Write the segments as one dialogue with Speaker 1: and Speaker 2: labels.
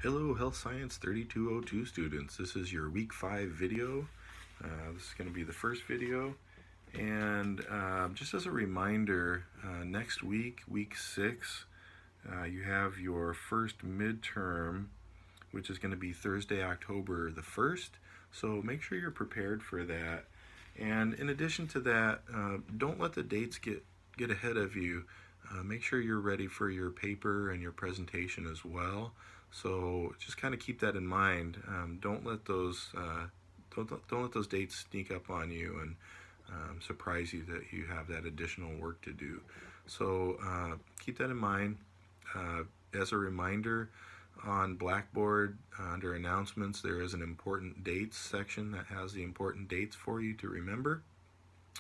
Speaker 1: Hello Health Science 3202 students. This is your week 5 video. This is going to be the first video. And just as a reminder, next week, week 6, you have your first midterm, which is going to be Thursday, October the 1st. So make sure you're prepared for that. And in addition to that, don't let the dates get ahead of you. Make sure you're ready for your paper and your presentation as well. So just kind of keep that in mind. Don't let those dates sneak up on you and surprise you that you have that additional work to do. So keep that in mind. As a reminder, on Blackboard under announcements, there is an important dates section that has the important dates for you to remember.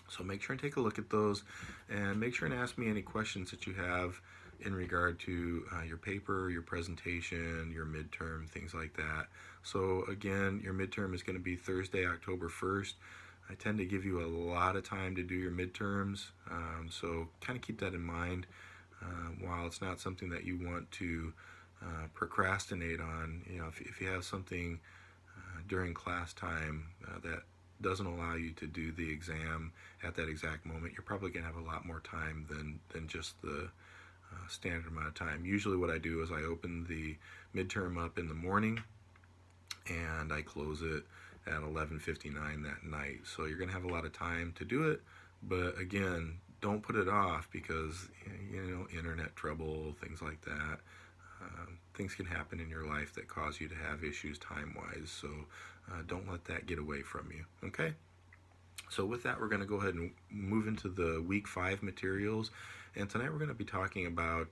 Speaker 1: So make sure and take a look at those, and make sure and ask me any questions that you have in regard to your paper, your presentation, your midterm, things like that. So again, your midterm is going to be Thursday, October 1st. I tend to give you a lot of time to do your midterms, so kind of keep that in mind. While it's not something that you want to procrastinate on, if you have something during class time that doesn't allow you to do the exam at that exact moment, you're probably going to have a lot more time than just the standard amount of time. Usually what I do is I open the midterm up in the morning and I close it at 11:59 that night. So you're going to have a lot of time to do it, but again, don't put it off because, internet trouble, things like that. Things can happen in your life that cause you to have issues time-wise, so don't let that get away from you, okay? So with that, we're going to go ahead and move into the week 5 materials, and tonight we're going to be talking about,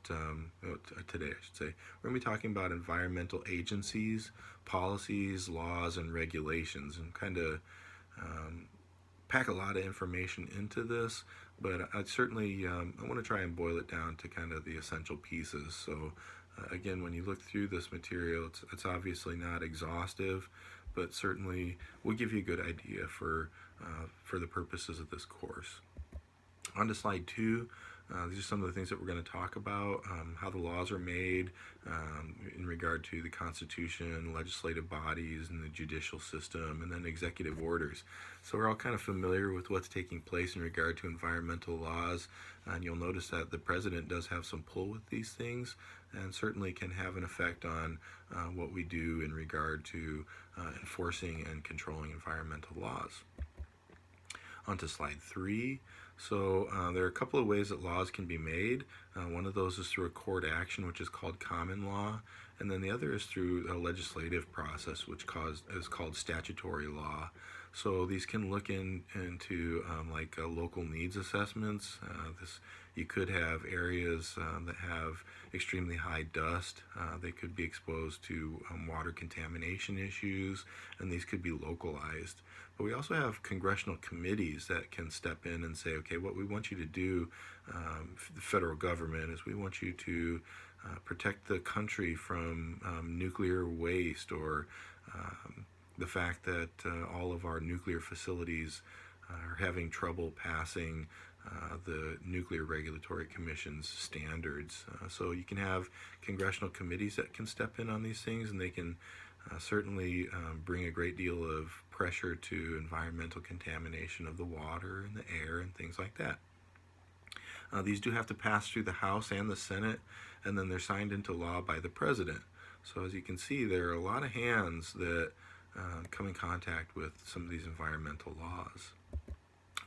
Speaker 1: today I should say, we're going to be talking about environmental agencies, policies, laws, and regulations, and kind of pack a lot of information into this, but I certainly I want to try and boil it down to kind of the essential pieces. So again, when you look through this material, it's obviously not exhaustive, but certainly will give you a good idea for the purposes of this course. On to slide 2. These are some of the things that we're going to talk about, how the laws are made in regard to the Constitution, legislative bodies, and the judicial system, and then executive orders. So we're all kind of familiar with what's taking place in regard to environmental laws, and you'll notice that the president does have some pull with these things, and certainly can have an effect on what we do in regard to enforcing and controlling environmental laws. On to slide 3. So there are a couple of ways that laws can be made. One of those is through a court action, which is called common law, and then the other is through a legislative process, which is called statutory law. So these can look into like local needs assessments. You could have areas that have extremely high dust. They could be exposed to water contamination issues, and these could be localized. But we also have congressional committees that can step in and say, okay, what we want you to do, the federal government, is we want you to protect the country from nuclear waste, or the fact that all of our nuclear facilities are having trouble passing the Nuclear Regulatory Commission's standards. So you can have congressional committees that can step in on these things, and they can certainly bring a great deal of pressure to environmental contamination of the water and the air and things like that. These do have to pass through the House and the Senate, and then they're signed into law by the President. So as you can see, there are a lot of hands that come in contact with some of these environmental laws.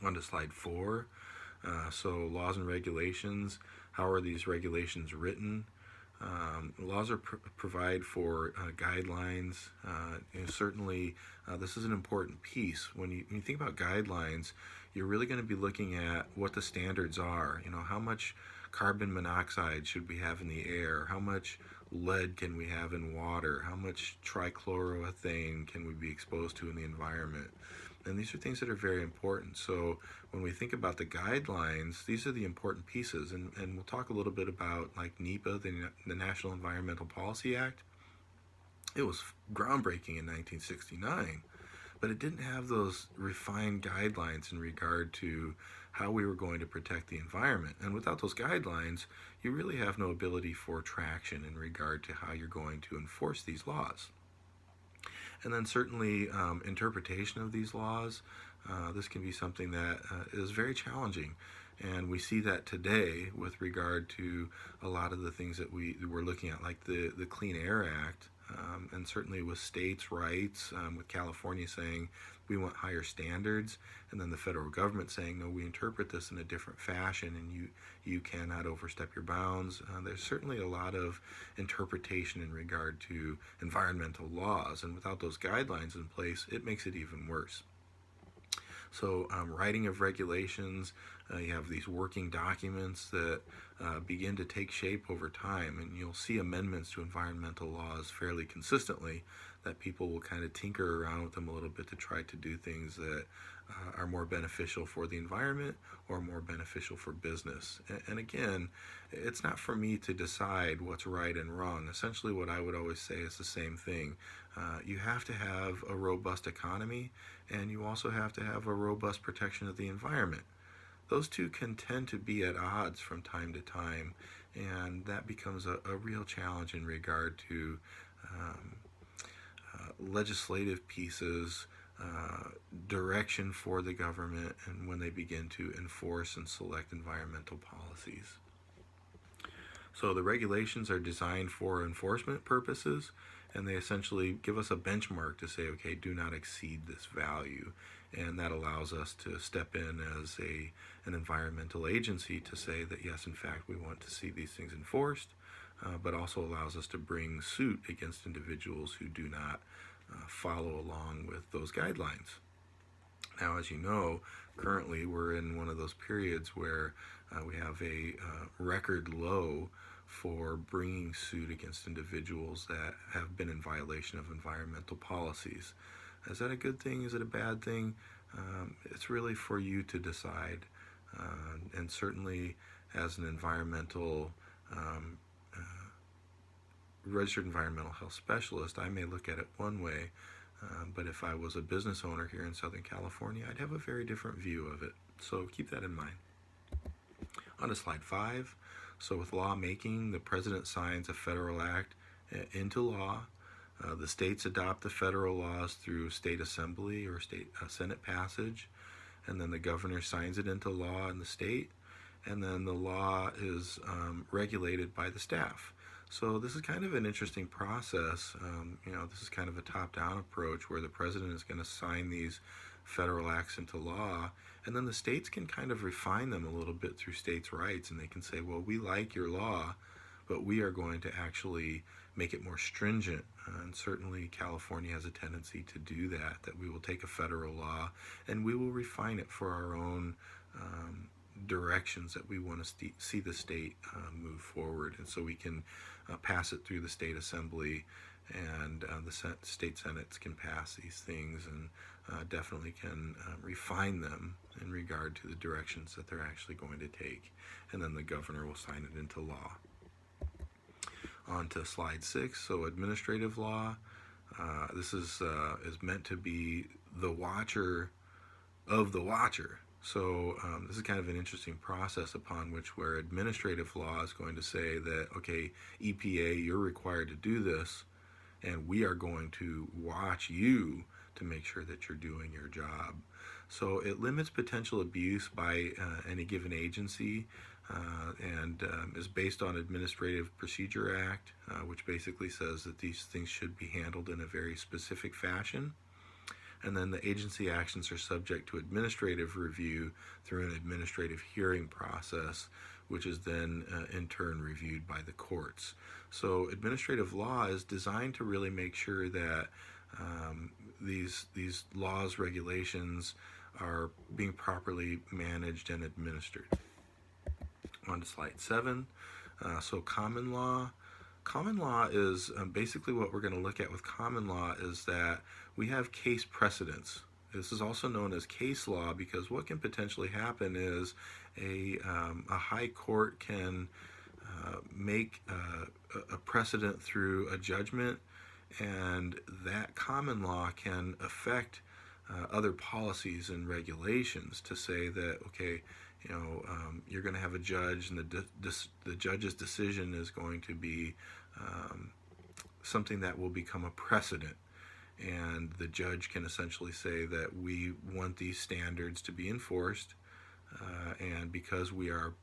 Speaker 1: On to slide 4. So laws and regulations. How are these regulations written? Laws are provide for guidelines. Certainly, this is an important piece. When you think about guidelines, you're really going to be looking at what the standards are. How much carbon monoxide should we have in the air? How much lead can we have in water? How much trichloroethane can we be exposed to in the environment? And these are things that are very important. So when we think about the guidelines, these are the important pieces. And we'll talk a little bit about like NEPA, the National Environmental Policy Act. It was groundbreaking in 1969. but it didn't have those refined guidelines in regard to how we were going to protect the environment. And without those guidelines, you really have no ability for traction in regard to how you're going to enforce these laws. And then certainly interpretation of these laws, this can be something that is very challenging. And we see that today with regard to a lot of the things that we're looking at, like the Clean Air Act, and certainly with states' rights, with California saying we want higher standards, and then the federal government saying, no, we interpret this in a different fashion, and you cannot overstep your bounds. There's certainly a lot of interpretation in regard to environmental laws, and without those guidelines in place, it makes it even worse. So writing of regulations, you have these working documents that begin to take shape over time, and you'll see amendments to environmental laws fairly consistently that people will kind of tinker around with them a little bit to try to do things that are more beneficial for the environment or more beneficial for business. And again, it's not for me to decide what's right and wrong. Essentially what I would always say is the same thing. You have to have a robust economy, and you also have to have a robust protection of the environment. Those two can tend to be at odds from time to time, and that becomes a real challenge in regard to legislative pieces, direction for the government, and when they begin to enforce and select environmental policies. So the regulations are designed for enforcement purposes, and they essentially give us a benchmark to say, okay, do not exceed this value. And that allows us to step in as an environmental agency to say that, yes, in fact, we want to see these things enforced, but also allows us to bring suit against individuals who do not follow along with those guidelines. Now, as you know, currently we're in one of those periods where we have a record low for bringing suit against individuals that have been in violation of environmental policies. Is that a good thing? Is it a bad thing? It's really for you to decide. And certainly as an environmental registered environmental health specialist, I may look at it one way, but if I was a business owner here in Southern California, I'd have a very different view of it. So keep that in mind. On to slide 5. So with lawmaking, the president signs a federal act into law. The states adopt the federal laws through state assembly or state Senate passage, and then the governor signs it into law in the state, and then the law is regulated by the staff. So this is kind of an interesting process. This is kind of a top-down approach where the president is going to sign these federal acts into law, and then the states can kind of refine them a little bit through states' rights, and they can say, well, we like your law, but we are going to actually make it more stringent. And certainly California has a tendency to do that we will take a federal law and we will refine it for our own directions that we want to see the state move forward. And so we can pass it through the state assembly, and the state senates can pass these things and definitely can refine them in regard to the directions that they're actually going to take. And then the governor will sign it into law. On to slide 6. So administrative law. This is meant to be the watcher of the watcher. So this is kind of an interesting process upon which where administrative law is going to say that, okay, EPA, you're required to do this, and we are going to watch you to make sure that you're doing your job. So it limits potential abuse by any given agency, and is based on Administrative Procedure Act, which basically says that these things should be handled in a very specific fashion. And then the agency actions are subject to administrative review through an administrative hearing process, which is then in turn reviewed by the courts. So administrative law is designed to really make sure that these laws, regulations are being properly managed and administered. On to slide 7. So common law. Common law is basically what we're going to look at with common law is that we have case precedents. This is also known as case law because what can potentially happen is a high court can make a precedent through a judgment, and that common law can affect other policies and regulations to say that, okay, you're going to have a judge, and the judge's decision is going to be something that will become a precedent, and the judge can essentially say that we want these standards to be enforced, and because we are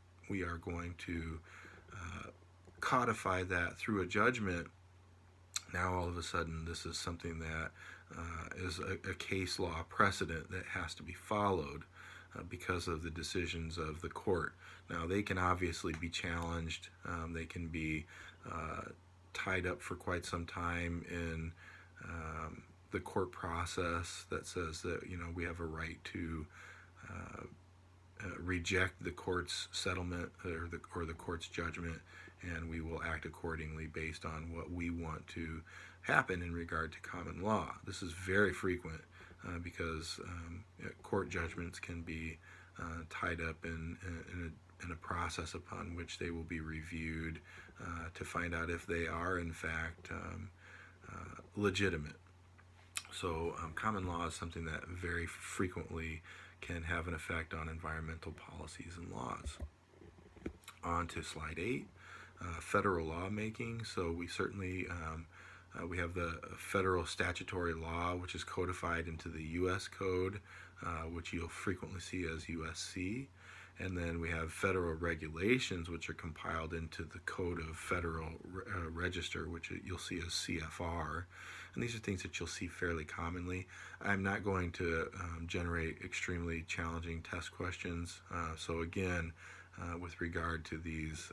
Speaker 1: going to codify that through a judgment, now all of a sudden this is something that is a case law precedent that has to be followed because of the decisions of the court. Now, they can obviously be challenged. They can be tied up for quite some time in the court process that says that we have a right to reject the court's settlement or the court's judgment, and we will act accordingly based on what we want to happen in regard to common law. This is very frequent because court judgments can be tied up in a process upon which they will be reviewed to find out if they are in fact legitimate. So common law is something that very frequently can have an effect on environmental policies and laws. On to slide 8, federal lawmaking. So we certainly we have the federal statutory law, which is codified into the U.S. Code, which you'll frequently see as USC. And then we have federal regulations, which are compiled into the Code of Federal Register, which you'll see as CFR. And these are things that you'll see fairly commonly. I'm not going to generate extremely challenging test questions. So again, with regard to these,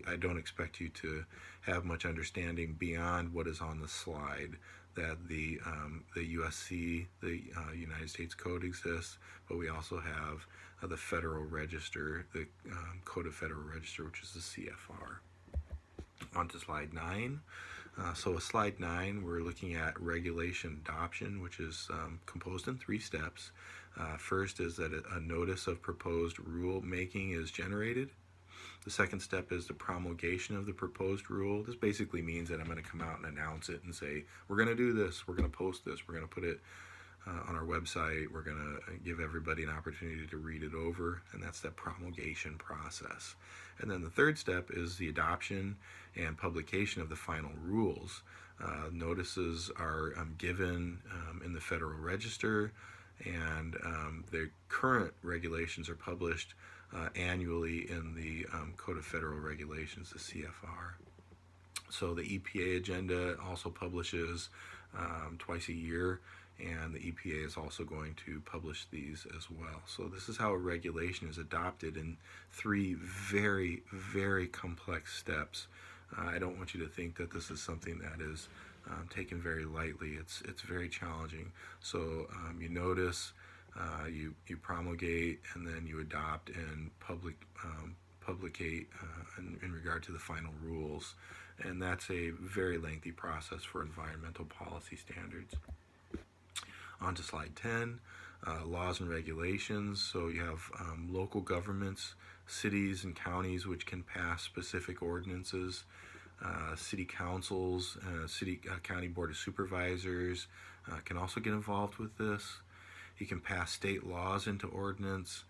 Speaker 1: I don't expect you to have much understanding beyond what is on the slide, that the USC, the United States Code exists, but we also have the Federal Register, the Code of Federal Register, which is the CFR. On to slide 9. So with slide 9, we're looking at regulation adoption, which is composed in 3 steps. First is that a notice of proposed rule making is generated. The second step is the promulgation of the proposed rule. This basically means that I'm going to come out and announce it and say, we're going to do this, we're going to post this, we're going to put it on our website, we're going to give everybody an opportunity to read it over, and that's that promulgation process. And then the third step is the adoption and publication of the final rules. Notices are given in the Federal Register, and the current regulations are published annually in the Code of Federal Regulations, the CFR. So the EPA agenda also publishes twice a year, and the EPA is also going to publish these as well. So this is how a regulation is adopted in 3 very, very complex steps. I don't want you to think that this is something that is taken very lightly. It's very challenging. So you notice, you promulgate, and then you adopt and publicate in regard to the final rules. And that's a very lengthy process for environmental policy standards. On to slide 10, laws and regulations. So you have local governments, cities and counties, which can pass specific ordinances. City councils, county board of supervisors can also get involved with this. You can pass state laws into ordinance.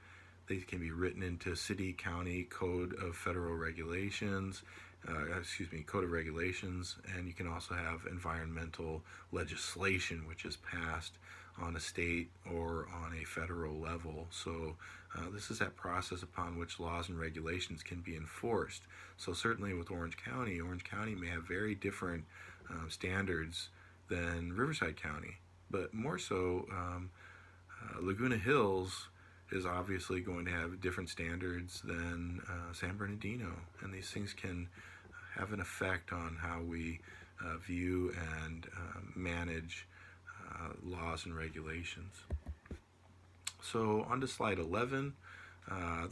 Speaker 1: They can be written into city, county code of federal regulations, code of regulations, and you can also have environmental legislation, which is passed on a state or on a federal level. So this is that process upon which laws and regulations can be enforced. So certainly with Orange County may have very different standards than Riverside County, but more so Laguna Hills is obviously going to have different standards than San Bernardino, and these things can have an effect on how we view and manage laws and regulations. So on to slide 11.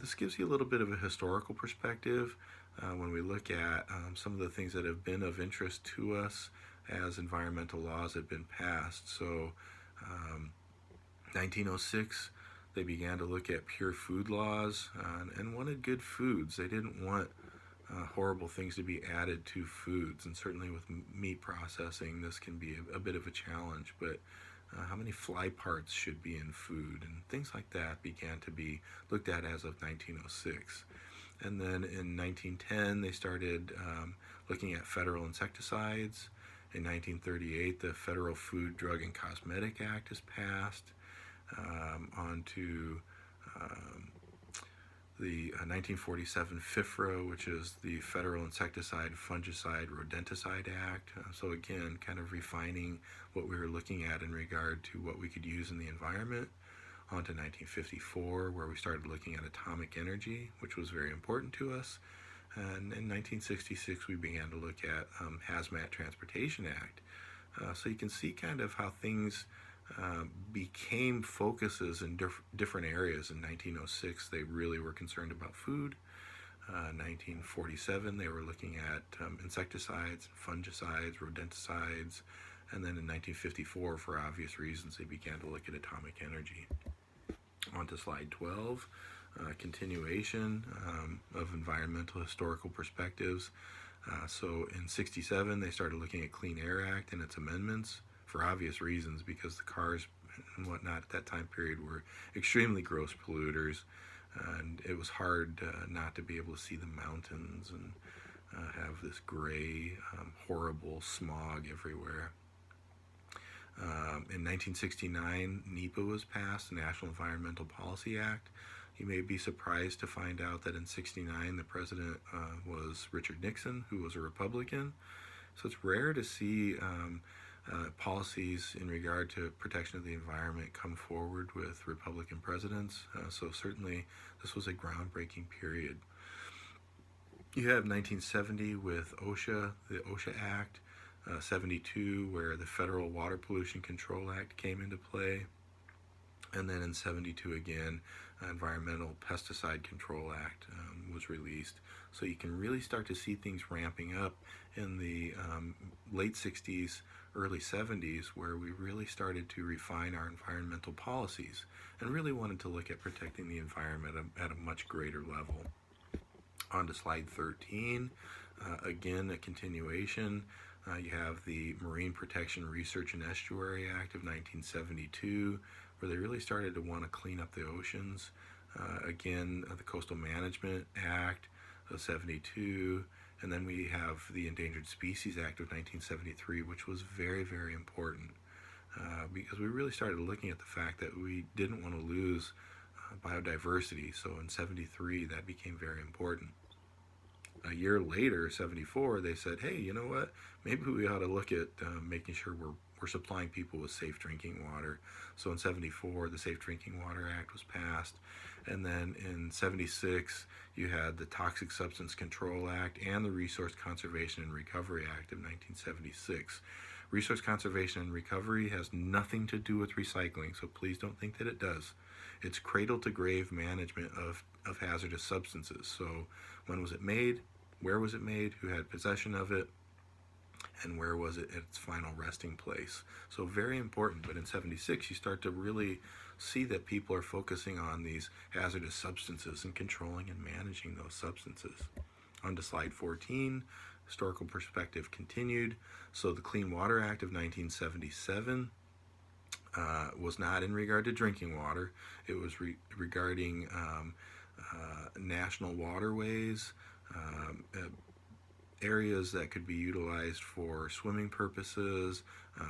Speaker 1: This gives you a little bit of a historical perspective when we look at some of the things that have been of interest to us as environmental laws have been passed. So 1906, they began to look at pure food laws and wanted good foods. They didn't want horrible things to be added to foods, and certainly with meat processing this can be a bit of a challenge, but how many fly parts should be in food, and things like that began to be looked at as of 1906. And then in 1910, they started looking at federal insecticides. In 1938, the Federal Food, Drug, and Cosmetic Act is passed. On to the 1947 FIFRA, which is the Federal Insecticide, Fungicide, Rodenticide Act. So again, kind of refining what we were looking at in regard to what we could use in the environment. On to 1954, where we started looking at atomic energy, which was very important to us. And in 1966, we began to look at Hazmat Transportation Act. So you can see kind of how things became focuses in different areas. In 1906, they really were concerned about food. 1947, they were looking at insecticides, fungicides, rodenticides. And then in 1954, for obvious reasons, they began to look at atomic energy. On to slide 12, continuation of environmental historical perspectives. So in 67, they started looking at Clean Air Act and its amendments for obvious reasons, because the cars and whatnot at that time period were extremely gross polluters, and it was hard not to be able to see the mountains and have this gray, horrible smog everywhere. In 1969, NEPA was passed, the National Environmental Policy Act. You may be surprised to find out that in 69, the president was Richard Nixon, who was a Republican. So it's rare to see policies in regard to protection of the environment come forward with Republican presidents. So certainly this was a groundbreaking period. You have 1970 with OSHA, the OSHA Act, 72 where the Federal Water Pollution Control Act came into play, and then in 72 again, Environmental Pesticide Control Act was released. So you can really start to see things ramping up in the late 60s, early 70s, where we really started to refine our environmental policies and really wanted to look at protecting the environment at a much greater level. On to slide 13, again a continuation. You have the Marine Protection Research and Estuary Act of 1972, where they really started to want to clean up the oceans. Again, the Coastal Management Act of 72, and then we have the Endangered Species Act of 1973, which was very, very important because we really started looking at the fact that we didn't want to lose biodiversity. So in 73, that became very important. A year later, 74, they said, hey, you know what? Maybe we ought to look at making sure we're supplying people with safe drinking water. So in 74, the Safe Drinking Water Act was passed. And then in 76, you had the Toxic Substance Control Act and the Resource Conservation and Recovery Act of 1976. Resource conservation and recovery has nothing to do with recycling, so please don't think that it does. It's cradle to grave management of hazardous substances. So when was it made? Where was it made? Who had possession of it? And where was it at its final resting place? So very important. But in 76, you start to really see that people are focusing on these hazardous substances and controlling and managing those substances. On to slide 14, historical perspective continued. So the Clean Water Act of 1977 was not in regard to drinking water. It was regarding national waterways, areas that could be utilized for swimming purposes,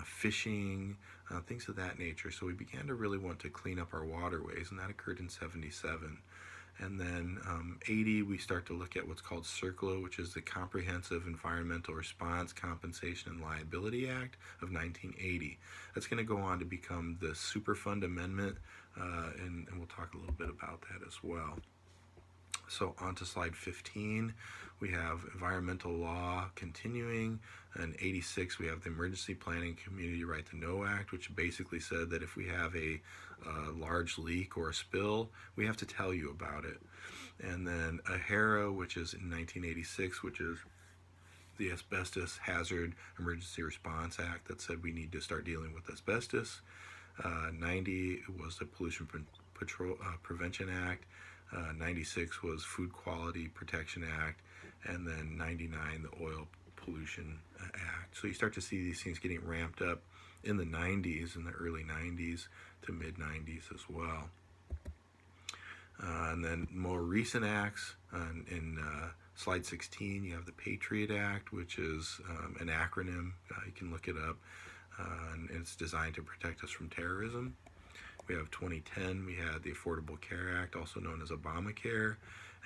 Speaker 1: fishing, things of that nature. So we began to really want to clean up our waterways, and that occurred in 77. And then 80, we start to look at what's called CERCLA, which is the Comprehensive Environmental Response, Compensation, and Liability Act of 1980. That's going to go on to become the Superfund Amendment, and we'll talk a little bit about that as well. So on to slide 15, we have environmental law continuing. In 86, we have the Emergency Planning Community Right to Know Act, which basically said that if we have a large leak or a spill, we have to tell you about it. And then AHERA, which is in 1986, which is the Asbestos Hazard Emergency Response Act, that said we need to start dealing with asbestos. 90 was the Pollution Prevention Act. 96 was Food Quality Protection Act, and then 99 the Oil Pollution Act. So you start to see these things getting ramped up in the 90s, in the early 90s to mid 90s as well. And then more recent acts, in slide 16, you have the Patriot Act, which is an acronym. You can look it up, and it's designed to protect us from terrorism. We have 2010, we had the Affordable Care Act, also known as Obamacare.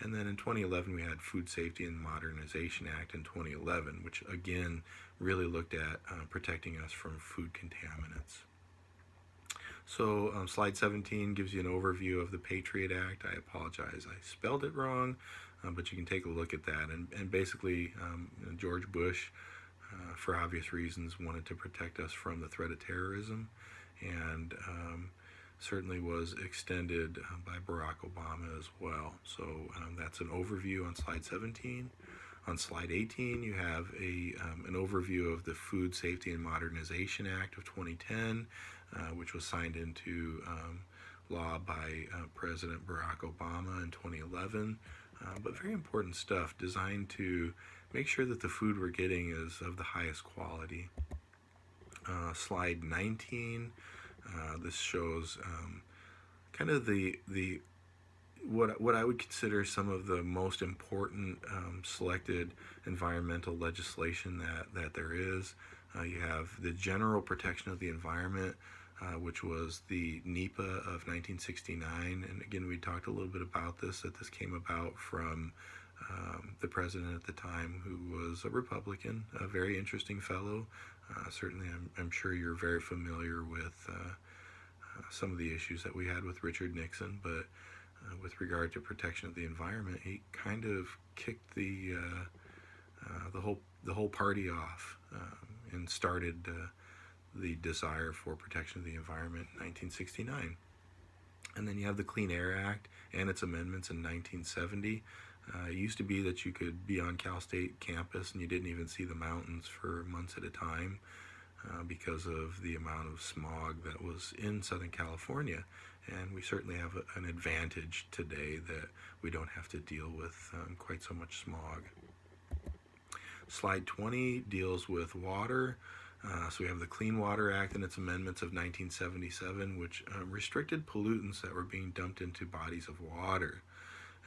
Speaker 1: And then in 2011, we had Food Safety and Modernization Act in 2011, which again really looked at protecting us from food contaminants. So slide 17 gives you an overview of the Patriot Act. I apologize, I spelled it wrong, but you can take a look at that. And basically, George Bush, for obvious reasons, wanted to protect us from the threat of terrorism, and certainly was extended by Barack Obama as well. So that's an overview on slide 17. On slide 18, you have an overview of the Food Safety and Modernization Act of 2010, which was signed into law by President Barack Obama in 2011. But very important stuff, designed to make sure that the food we're getting is of the highest quality. Slide 19, this shows kind of what I would consider some of the most important selected environmental legislation that there is. You have the General Protection of the Environment, which was the NEPA of 1969. And again, we talked a little bit about this, that this came about from the president at the time, who was a Republican, a very interesting fellow. Certainly, I'm sure you're very familiar with some of the issues that we had with Richard Nixon, but with regard to protection of the environment, he kind of kicked the whole party off, and started the desire for protection of the environment in 1969. And then you have the Clean Air Act and its amendments in 1970. It used to be that you could be on Cal State campus and you didn't even see the mountains for months at a time because of the amount of smog that was in Southern California. And we certainly have an advantage today that we don't have to deal with quite so much smog. Slide 20 deals with water. So we have the Clean Water Act and its amendments of 1977, which restricted pollutants that were being dumped into bodies of water.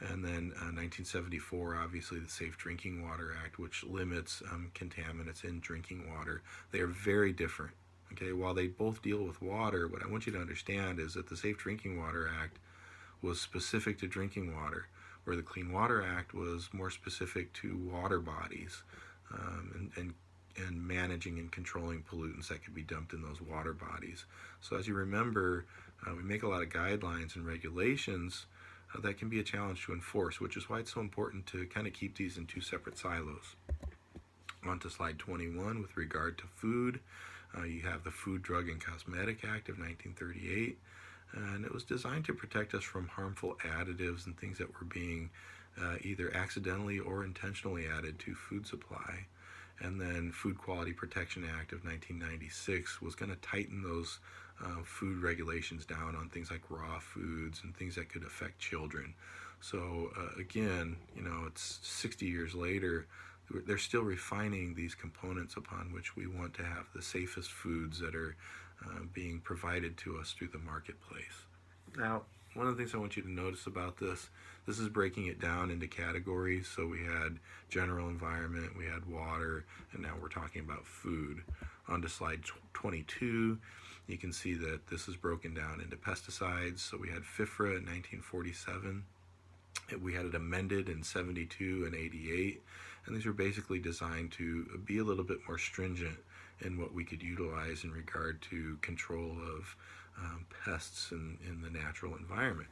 Speaker 1: And then 1974, obviously, the Safe Drinking Water Act, which limits contaminants in drinking water. They are very different. Okay, while they both deal with water, what I want you to understand is that the Safe Drinking Water Act was specific to drinking water, where the Clean Water Act was more specific to water bodies, and managing and controlling pollutants that could be dumped in those water bodies. So as you remember, we make a lot of guidelines and regulations that can be a challenge to enforce, which is why it's so important to kind of keep these in two separate silos. On to slide 21 with regard to food. You have the Food, Drug, and Cosmetic Act of 1938, and it was designed to protect us from harmful additives and things that were being either accidentally or intentionally added to food supply. And then Food Quality Protection Act of 1996 was going to tighten those food regulations down on things like raw foods and things that could affect children. So again, it's 60 years later, they're still refining these components upon which we want to have the safest foods that are being provided to us through the marketplace. Now, one of the things I want you to notice about this is breaking it down into categories. So we had general environment, we had water, and now we're talking about food. On to slide 22, you can see that this is broken down into pesticides. So we had FIFRA in 1947. We had it amended in 72 and 88. And these were basically designed to be a little bit more stringent in what we could utilize in regard to control of pests in the natural environment.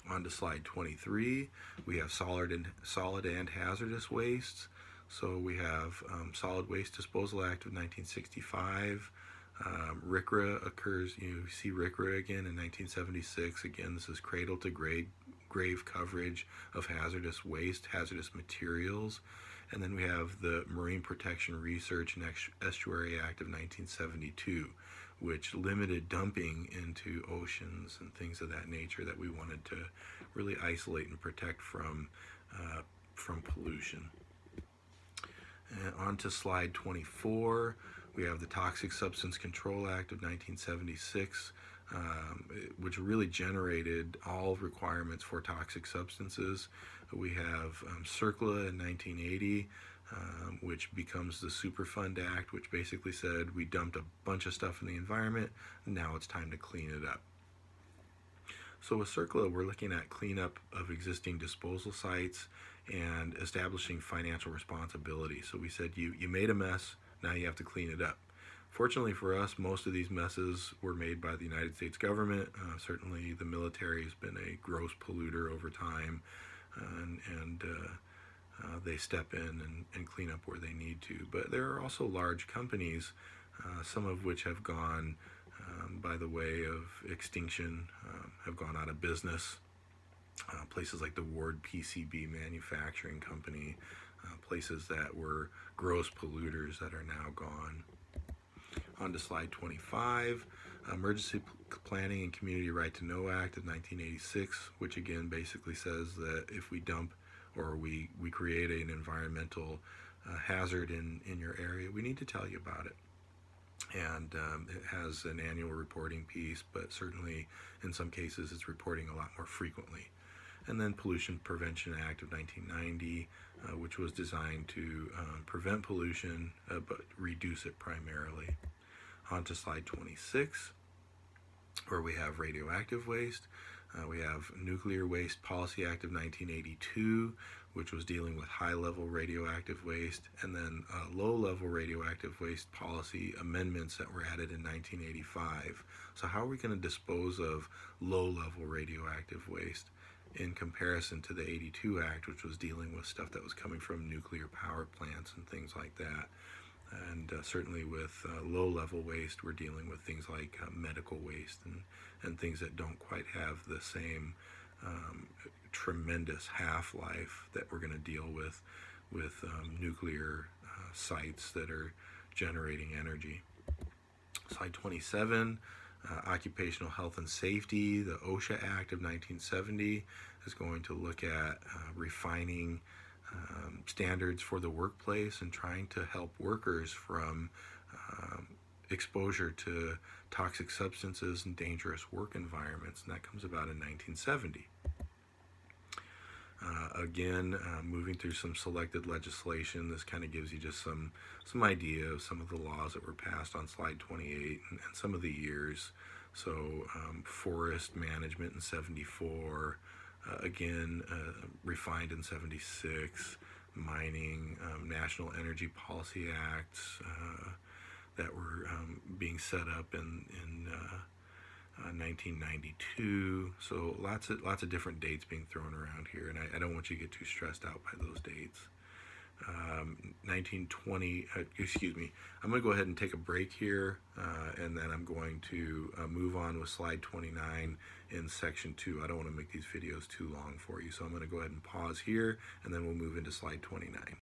Speaker 1: On to slide 23, we have solid and hazardous wastes. So we have Solid Waste Disposal Act of 1965. RCRA occurs, you see RCRA again in 1976. Again, this is cradle to grave coverage of hazardous waste, hazardous materials. And then we have the Marine Protection Research and Estuary Act of 1972, which limited dumping into oceans and things of that nature that we wanted to really isolate and protect from pollution. And on to slide 24, We have the Toxic Substance Control Act of 1976, which really generated all requirements for toxic substances. We have CERCLA in 1980, which becomes the Superfund Act, which basically said we dumped a bunch of stuff in the environment, now it's time to clean it up. So with CERCLA, we're looking at cleanup of existing disposal sites and establishing financial responsibility. So we said you made a mess, now you have to clean it up. Fortunately for us, most of these messes were made by the United States government. Certainly the military has been a gross polluter over time, and they step in and clean up where they need to. But there are also large companies, some of which have gone by the way of extinction, have gone out of business. Places like the Ward PCB Manufacturing Company, places that were gross polluters that are now gone. On to slide 25, Emergency Planning and Community Right to Know Act of 1986, which again basically says that if we dump or we create an environmental hazard in your area, we need to tell you about it. And it has an annual reporting piece, but certainly in some cases it's reporting a lot more frequently. And then Pollution Prevention Act of 1990, which was designed to prevent pollution, but reduce it primarily. On to slide 26, where we have radioactive waste. We have Nuclear Waste Policy Act of 1982, which was dealing with high-level radioactive waste, and then low-level radioactive waste policy amendments that were added in 1985. So how are we going to dispose of low-level radioactive waste in comparison to the 82 Act, which was dealing with stuff that was coming from nuclear power plants and things like that? And certainly with low-level waste, we're dealing with things like medical waste and things that don't quite have the same tremendous half-life that we're going to deal with nuclear sites that are generating energy. Slide 27, Occupational Health and Safety. The OSHA Act of 1970 is going to look at refining standards for the workplace and trying to help workers from exposure to toxic substances and dangerous work environments, and that comes about in 1970. Again, moving through some selected legislation, this kind of gives you just some idea of some of the laws that were passed on slide 28 and some of the years. So forest management in 74, again refined in 76, mining, National Energy Policy Acts that were being set up in 1992. So lots of different dates being thrown around here, and I don't want you to get too stressed out by those dates. 1920, excuse me, I'm going to go ahead and take a break here, and then I'm going to move on with slide 29 in section 2. I don't want to make these videos too long for you, so I'm going to go ahead and pause here, and then we'll move into slide 29.